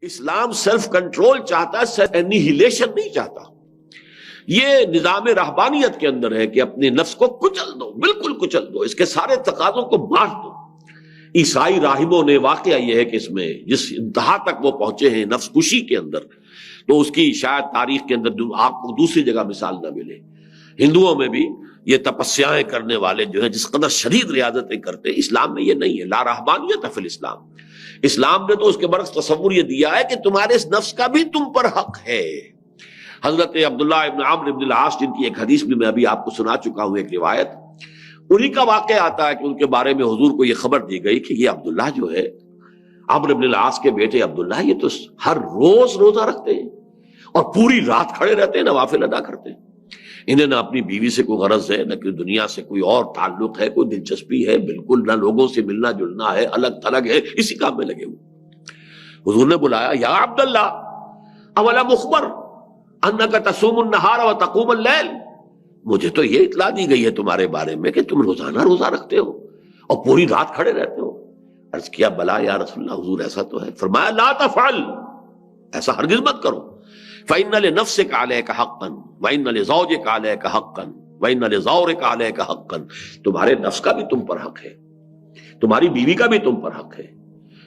اسلام self control چاہتا ہے، self انیہیلیشن نہیں چاہتا۔ یہ نظام رہبانیت کے اندر ہے کہ اپنے نفس کو کچل دو، بالکل کچل دو، اس کے سارے تقاضوں کو مار دو۔ عیسائی راہبوں نے واقعہ یہ ہے کہ اس میں جس انتہا تک وہ پہنچے ہیں نفس کشی کے اندر، تو اس کی شاید تاریخ کے اندر آپ کو دوسری جگہ مثال نہ ملے۔ ہندوؤں میں بھی یہ تپسیاں کرنے والے جو ہیں جس قدر شدید ریاضتیں کرتے، اسلام میں یہ نہیں ہے۔ لا رہبانیت فی الاسلام۔ اسلام نے تو اس کے برعکس تصور یہ دیا ہے کہ تمہارے اس نفس کا بھی تم پر حق ہے۔ حضرت عبداللہ ابن عمرو ابن العاص، جن کی ایک حدیث بھی میں ابھی آپ کو سنا چکا ہوں، ایک روایت، انہی کا واقعہ آتا ہے کہ ان کے بارے میں حضور کو یہ خبر دی گئی کہ یہ عبداللہ جو ہے، عمرو ابن العاص کے بیٹے عبداللہ، یہ تو ہر روز روزہ رکھتے ہیں اور پوری رات کھڑے رہتے ہیں، نوافل ادا کرتے ہیں۔ انہیں نہ اپنی بیوی سے کوئی غرض ہے، نہ کوئی دنیا سے کوئی اور تعلق ہے، کوئی دلچسپی ہے، بالکل نہ لوگوں سے ملنا جلنا ہے، الگ تھلگ ہے، اسی کام میں لگے ہوئے۔ حضور نے بلایا، یا عبداللہ اولا مخبر انک تصوم النہار وتقوم اللیل، مجھے تو یہ اطلاع دی گئی ہے تمہارے بارے میں کہ تم روزانہ روزہ رکھتے ہو اور پوری رات کھڑے رہتے ہو۔ عرض کیا بلا یا رسول اللہ، حضور ایسا تو ہے۔ فرمایا لا تفعل، ایسا ہرگز مت کرو۔ فإن لنفسك عليك حقا وإن لزوجك عليك حقا وإن لزورك عليك حقا، تمہارے نفس کا بھی تم پر حق ہے، تمہاری بیوی کا بھی تم پر حق ہے،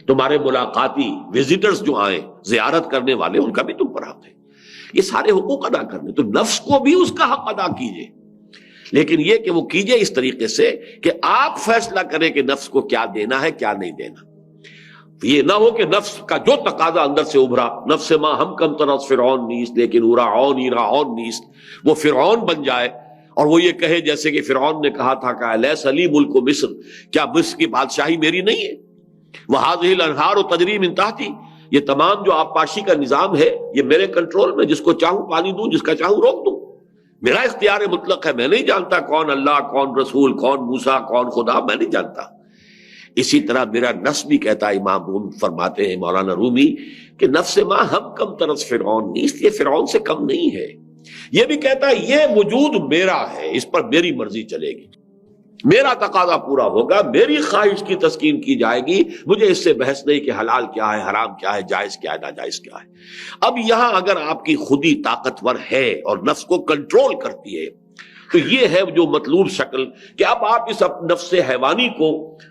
تمہارے ملاقاتی وزٹرز جو آئیں زیارت کرنے والے، ان کا بھی تم پر حق ہے۔ یہ سارے حقوق ادا کرنے، تو نفس کو بھی اس کا حق ادا کیجئے، لیکن یہ کہ وہ کیجئے اس طریقے سے کہ آپ فیصلہ کریں کہ نفس کو کیا دینا ہے کیا نہیں دینا۔ یہ نہ ہو کہ نفس کا جو تقاضا اندر سے ابھرا، نفس ما ہم کم ترس فرعون نیست لیکن اورعون ایرعون نیست، وہ فرعون بن جائے اور وہ یہ کہے جیسے کہ فرعون نے کہا تھا کہ الیس لی ملک مصر، کیا مصر کی بادشاہی میری نہیں ہے؟ وہذہ الانہار تجری من تحتی، یہ تمام جو آبپاشی کا نظام ہے یہ میرے کنٹرول میں، جس کو چاہوں پانی دوں، جس کا چاہوں روک دوں، میرا اختیار مطلق ہے، میں نہیں جانتا کون اللہ، کون رسول، کون موسیٰ، کون خدا، میں نہیں جانتا۔ اسی طرح میرا نفس بھی کہتا ہے، امام روم فرماتے ہیں مولانا رومی کہ نفس ما ہم کم ترس فرعون نیست، یہ فرعون سے کم نہیں ہے۔ یہ بھی کہتا ہے یہ وجود میرا ہے، اس پر میری مرضی چلے گی، میرا تقاضا پورا ہوگا، میری خواہش کی تسکین کی جائے گی، مجھے اس سے بحث نہیں کہ حلال کیا ہے، حرام کیا ہے، جائز کیا ہے، ناجائز کیا ہے۔ اب یہاں اگر آپ کی خودی طاقتور ہے اور نفس کو کنٹرول کرتی ہے، تو یہ ہے جو مطلوب شکل کہ اب آپ اس نفس حیوانی کو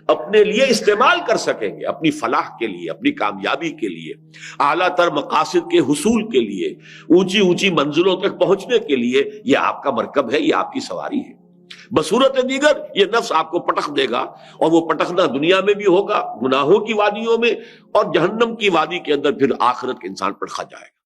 اپنے لیے استعمال کر سکیں گے، اپنی فلاح کے لیے، اپنی کامیابی کے لیے، اعلیٰ تر مقاصد کے حصول کے لیے، اونچی اونچی منزلوں تک پہنچنے کے لیے، یہ آپ کا مرکب ہے، یہ آپ کی سواری ہے۔ بصورت دیگر یہ نفس آپ کو پٹخ دے گا، اور وہ پٹخنا دنیا میں بھی ہوگا گناہوں کی وادیوں میں، اور جہنم کی وادی کے اندر پھر آخرت کے انسان پٹخا جائے گا۔